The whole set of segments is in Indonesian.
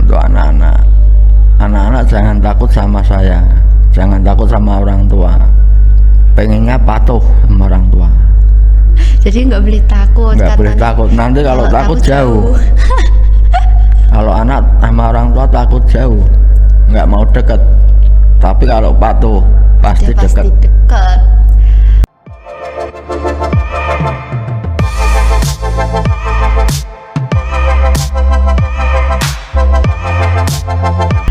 untuk anak-anak jangan takut sama saya, jangan takut sama orang tua, pengennya patuh sama orang tua. Jadi nggak boleh takut. Nggak boleh takut, nanti kalau takut jauh. Kalau anak sama orang tua takut jauh, nggak mau deket. Tapi kalau patuh pasti deket.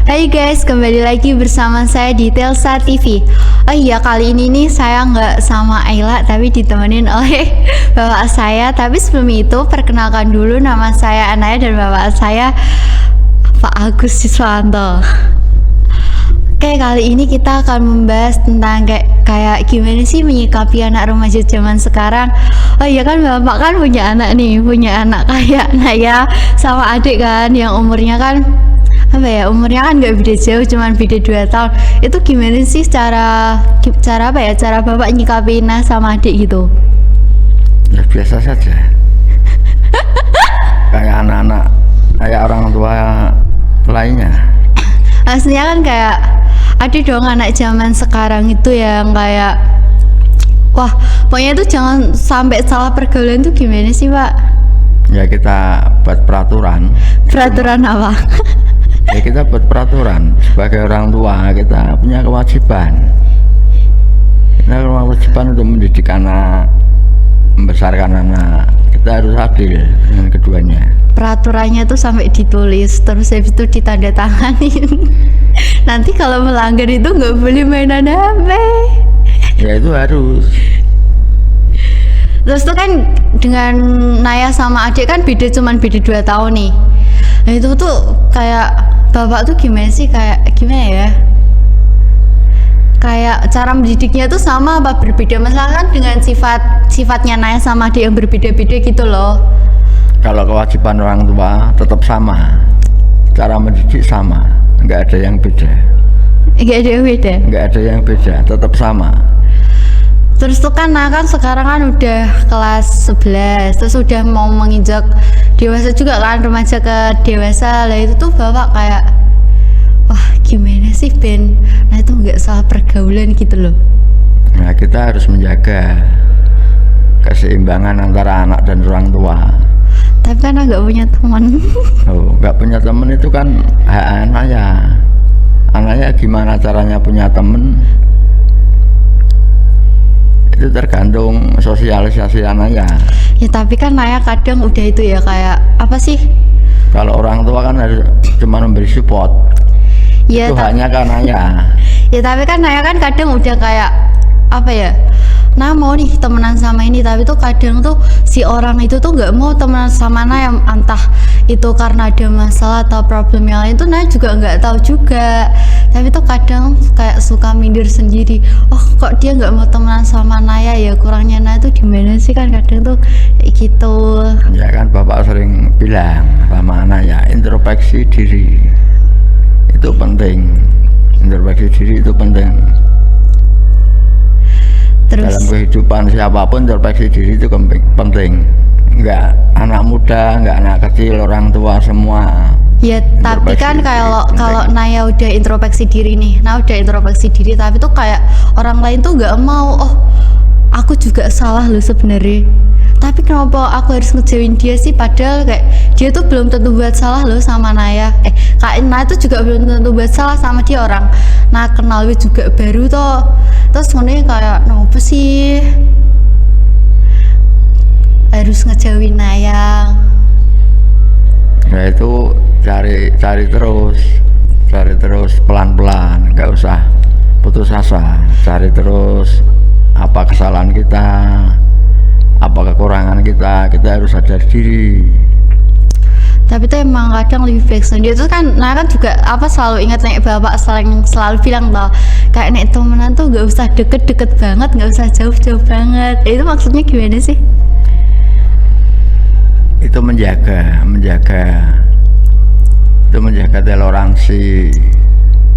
Hai guys, kembali lagi bersama saya di Telsa TV. Oh iya, kali ini nih saya nggak sama Ayla, tapi ditemenin oleh bapak saya. Tapi sebelum itu, perkenalkan dulu, nama saya Anaya dan bapak saya Pak Agus Siswanto. Oke, kali ini kita akan membahas tentang kayak gimana sih menyikapi anak remaja zaman sekarang. Oh iya kan, bapak kan punya anak nih, punya anak kayak Naya sama adik kan, yang umurnya kan umurnya kan nggak beda jauh, cuman beda 2 tahun. Itu gimana sih cara bapak nyikapi Nah sama adik gitu? Ya biasa saja. Kayak anak-anak, kayak orang tua lainnya. Maksudnya kan kayak ada dong anak zaman sekarang itu yang kayak, wah pokoknya itu jangan sampai salah pergaulan. Tuh gimana sih Pak? Ya kita buat peraturan. Apa? Ya kita buat peraturan, sebagai orang tua kita punya kewajiban. Kita punya kewajiban untuk mendidik anak, membesarkan anak. Kita harus adil dengan keduanya. Peraturannya tuh sampai ditulis, terus habis itu ditandatanganin. Nanti kalau melanggar itu nggak boleh mainan HP. Ya itu harus. Terus tuh kan dengan Naya sama adik kan cuman beda 2 tahun nih. Nah itu tuh kayak bapak tuh gimana sih, kayak gimana ya, kayak cara mendidiknya tuh sama apa berbeda? Misalkan dengan sifatnya Naya sama adik yang berbeda-beda gitu loh. Kalau kewajiban orang tua tetap sama, cara mendidik sama, nggak ada yang beda. Nggak ada yang beda? Nggak ada yang beda, tetap sama. Terus tuh kan Nah kan sekarang kan udah kelas 11, terus udah mau menginjak dewasa juga kan, remaja ke dewasa lah. Itu tuh bapak kayak, wah gimana sih Ben, Nah itu nggak salah pergaulan gitu loh. Nah kita harus menjaga keseimbangan antara anak dan orang tua. Tapi kan nggak punya teman. Oh, nggak punya teman itu kan hak anaknya. Anaknya gimana caranya punya teman? Itu tergantung sosialisasi anaknya. Ya tapi kan Naya kadang udah itu ya, kayak apa sih? Kalau orang tua kan harus cuma memberi support. Ya, itu hanya kan Naya. Ya tapi kan Naya kan kadang udah kayak apa ya? Nah mau nih temenan sama ini, tapi tuh kadang tuh si orang itu tuh nggak mau temenan sama Naya, entah itu karena ada masalah atau problem yang lain tuh Naya juga nggak tahu juga. Tapi tuh kadang kayak suka minder sendiri, oh kok dia nggak mau temenan sama Naya ya, kurangnya Naya tuh gimana sih, kan kadang tuh kayak gitu. Ya kan bapak sering bilang sama anak ya, introspeksi diri itu penting. Introspeksi diri itu penting. Terus, dalam kehidupan siapapun introspeksi diri itu penting. Enggak anak muda, enggak anak kecil, orang tua semua. Ya tapi kan kalau Naya udah introspeksi diri nih, Nah udah introspeksi diri, tapi tuh kayak orang lain tuh nggak mau, oh aku juga salah loh sebenarnya, tapi kenapa aku harus ngejauhin dia sih, padahal kayak dia tuh belum tentu buat salah loh sama Naya. Kak Naya tuh juga belum tentu buat salah sama dia, orang Nah kenal juga baru toh. Terus sebenarnya kayak kenapa sih harus ngejauhin Naya? Ya itu cari terus pelan-pelan, nggak usah putus asa, cari terus apa kesalahan kita, apa kekurangan kita harus sadar diri. Tapi tuh emang kadang lebih baik sendiri. Itu kan Nah kan juga apa, selalu ingat nek bapak selalu bilang toh, kayak nek temenan tuh nggak usah deket-deket banget, nggak usah jauh-jauh banget. Itu maksudnya gimana sih? Itu menjaga toleransi,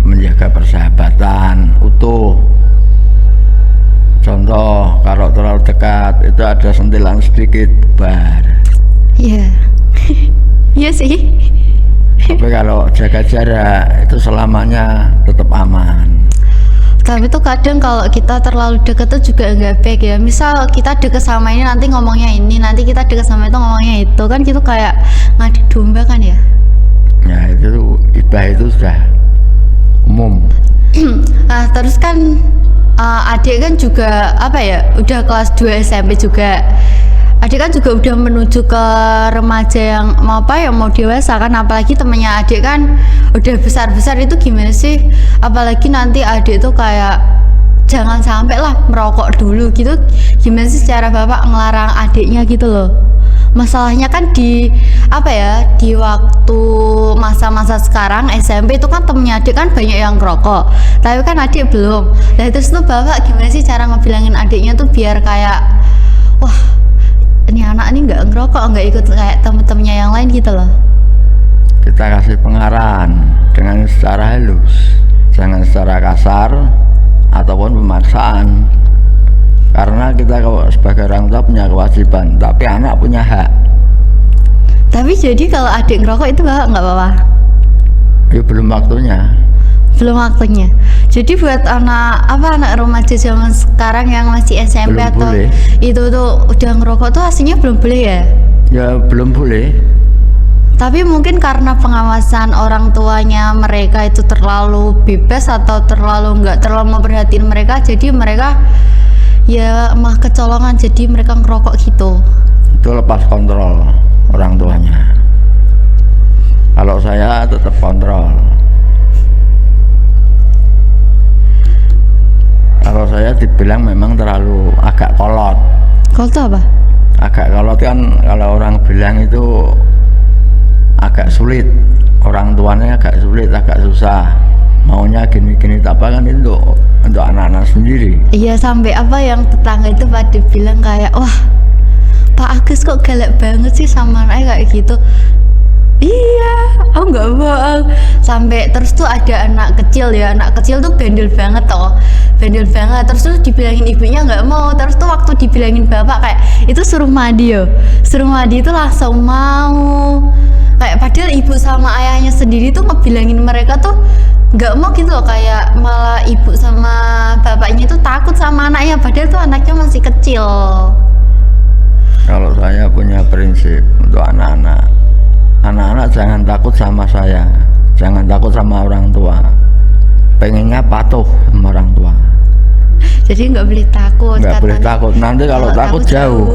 menjaga persahabatan utuh. Contoh, kalau terlalu dekat itu ada sentilan sedikit, bubar. Iya. Iya sih. Tapi kalau jaga jarak itu selamanya tetap aman. Tapi tuh kadang kalau kita terlalu deket tuh juga nggak baik ya. Misal kita deket sama ini nanti ngomongnya ini, nanti kita deket sama itu ngomongnya itu, kan gitu kayak ngadu domba kan ya. Ya itu ibah itu sudah umum. Nah terus kan adik kan juga apa ya, udah kelas 2 SMP juga. Adik kan juga udah menuju ke remaja yang mau apa ya, mau dewasa kan. Apalagi temennya adik kan udah besar-besar, itu gimana sih? Apalagi nanti adik tuh kayak jangan sampai lah merokok dulu gitu. Gimana sih cara bapak ngelarang adiknya gitu loh? Masalahnya kan di apa ya, di waktu masa-masa sekarang SMP itu kan temennya adik kan banyak yang ngerokok, tapi kan adik belum. Nah terus tuh bapak gimana sih cara ngebilangin adiknya tuh biar kayak wah ini anak ini nggak ngerokok, nggak ikut kayak temen-temennya yang lain gitu loh. Kita kasih pengarahan dengan secara halus, jangan secara kasar ataupun pemaksaan. Karena kita sebagai orang tua punya kewajiban, tapi anak punya hak. Tapi jadi kalau adik ngerokok itu nggak apa-apa? Ya belum waktunya. Belum waktunya. Jadi buat anak remaja zaman sekarang yang masih SMP Belum atau boleh. itu tuh udah ngerokok tuh aslinya belum boleh ya? Ya belum boleh. Tapi mungkin karena pengawasan orang tuanya mereka itu terlalu bebas atau nggak terlalu memperhatiin mereka, jadi mereka ya mah kecolongan, jadi mereka ngerokok gitu. Itu lepas kontrol orang tuanya. Kalau saya tetap kontrol. Kalau saya dibilang memang terlalu agak kolot. Kolot tuh apa? Agak kolot kan kalau orang bilang itu agak sulit. Orang tuanya agak sulit, agak susah. Maunya gini-gini, tapi kan itu untuk anak-anak sendiri. Iya, sampai apa yang tetangga itu pada bilang kayak wah Pak Agus kok galak banget sih sama anaknya kayak gitu. Iya, aku nggak bohong. Sampai terus tuh ada anak kecil ya, anak kecil tuh bandel banget toh, bandel banget. Terus tuh dibilangin ibunya nggak mau. Terus tuh waktu dibilangin bapak kayak itu suruh mandi yo, suruh mandi itu langsung mau. Kayak padahal ibu sama ayahnya sendiri tuh ngebilangin mereka tuh nggak mau gitu loh, kayak malah ibu sama bapaknya itu takut sama anaknya, padahal tuh anaknya masih kecil. Kalau saya punya prinsip untuk anak-anak, anak-anak jangan takut sama saya, jangan takut sama orang tua, pengennya patuh sama orang tua. Jadi nggak boleh takut. Nggak boleh takut, nanti kalau takut jauh.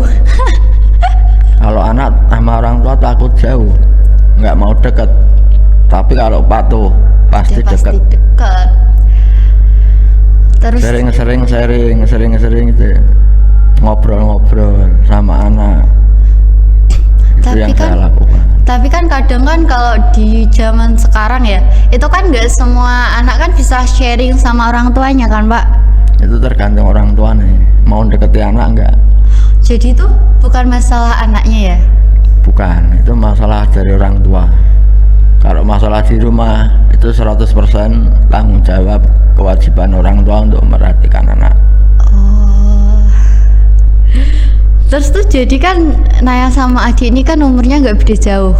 Kalau anak sama orang tua takut jauh, nggak mau deket. Tapi kalau patuh pasti Dia deket. deket. Terus Sering itu ngobrol-ngobrol sama anak. Itu Tapi yang kan- saya lakukan. Tapi kan kadang kan kalau di zaman sekarang ya, itu kan nggak semua anak kan bisa sharing sama orang tuanya kan Pak. Itu tergantung orang tua nih, mau deketi anak enggak. Jadi itu bukan masalah anaknya ya. Bukan, itu masalah dari orang tua. Kalau masalah di rumah itu 100% tanggung jawab, kewajiban orang tua untuk memperhatikan anak. Oh. Terus tuh jadi kan Naya sama adik ini kan umurnya nggak beda jauh.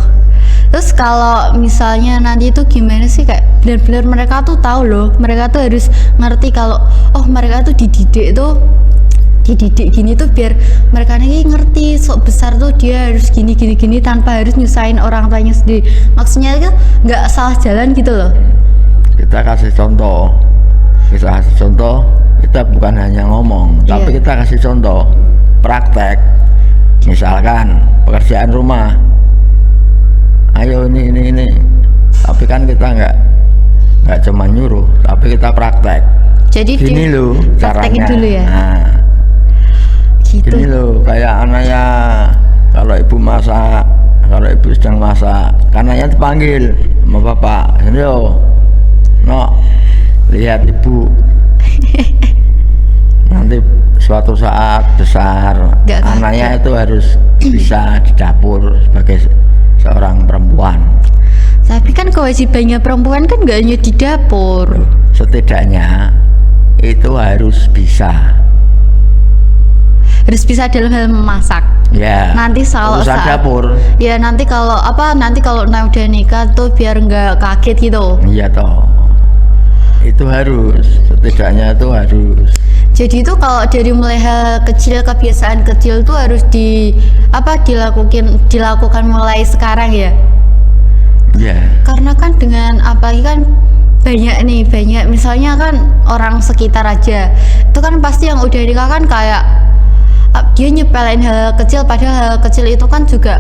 Terus kalau misalnya nanti itu gimana sih, kayak benar-benar mereka tuh tahu loh, mereka tuh harus ngerti kalau oh mereka tuh dididik gini tuh biar mereka nih ngerti sok besar tuh dia harus gini tanpa harus nyusahin orang tuanya sendiri. Maksudnya itu nggak salah jalan gitu loh. Kita kasih contoh, kita bukan hanya ngomong, Iya. tapi kita kasih contoh praktek. Misalkan pekerjaan rumah, ayo ini, tapi kan kita nggak cuma nyuruh, tapi kita praktek. Jadi Gini loh praktekin caranya. dulu ya. Nah, Gitu. gini loh, kayak anaknya kalau ibu masak, kalau ibu sedang masak, kan anaknya dipanggil sama bapak, sini yo, no, lihat ibu. Nanti suatu saat besar, Nggak kaget. anaknya itu harus bisa di dapur sebagai seorang perempuan. Tapi kan kewajibannya perempuan kan nggak hanya di dapur. Setidaknya itu harus bisa. Harus bisa dalam hal memasak. Ya. Nanti kalau urusan dapur. ya nanti kalau udah nikah tuh biar nggak kaget gitu. Iya toh. Itu harus, setidaknya itu harus. Jadi itu kalau dari mulai hal kecil, kebiasaan kecil tuh harus dilakukan mulai sekarang ya. Ya. Karena kan dengan apalagi kan banyak misalnya kan orang sekitar aja itu kan pasti yang udah nikah kan kayak dia nyepelin hal kecil, padahal hal kecil itu kan juga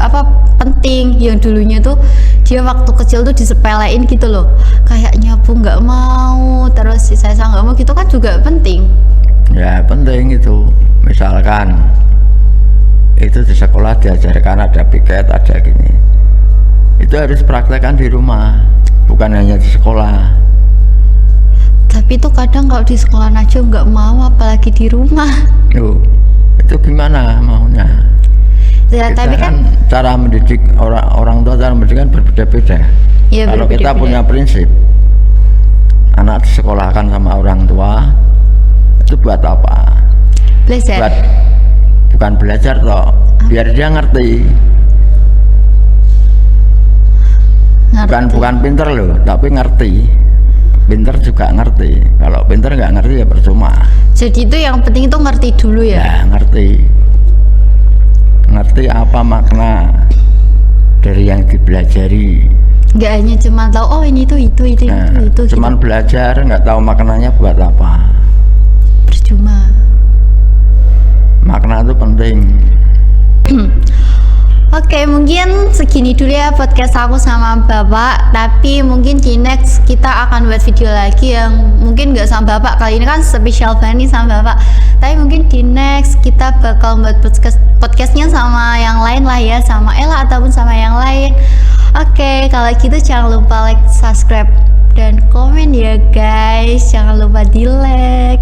penting. Yang dulunya tuh dia waktu kecil tuh disepelein gitu loh, kayak nyapu nggak mau, terus sisa nggak mau gitu kan juga penting. Ya penting itu. Misalkan itu di sekolah diajarkan ada piket, ada gini, itu harus praktekkan di rumah, bukan hanya di sekolah. Tapi tuh kadang kalau di sekolah aja nggak mau, apalagi di rumah. Itu gimana maunya? Ya, tapi kan cara mendidik orang tua, cara mendidik kan berbeda-beda. Ya, kalau kita punya prinsip anak disekolahkan sama orang tua, itu buat apa? Belajar. Bukan belajar toh, biar dia ngerti. Bukan pinter loh, tapi ngerti. Pinter juga ngerti. Kalau pinter nggak ngerti ya percuma. Jadi itu yang penting itu ngerti dulu ya. Ya ngerti apa makna dari yang dipelajari. Nggak hanya cuma tahu oh ini itu cuman gitu. Belajar nggak tahu maknanya buat apa, percuma. Makna itu penting. Oke, mungkin segini dulu ya podcast aku sama Bapak. Tapi mungkin di next kita akan buat video lagi yang mungkin nggak sama Bapak. Kali ini kan spesial banget nih sama Bapak. Tapi mungkin di next kita bakal buat podcastnya sama yang lain lah ya, sama Ella ataupun sama yang lain. Oke, kalau gitu jangan lupa like, subscribe, dan komen ya guys. Jangan lupa di like.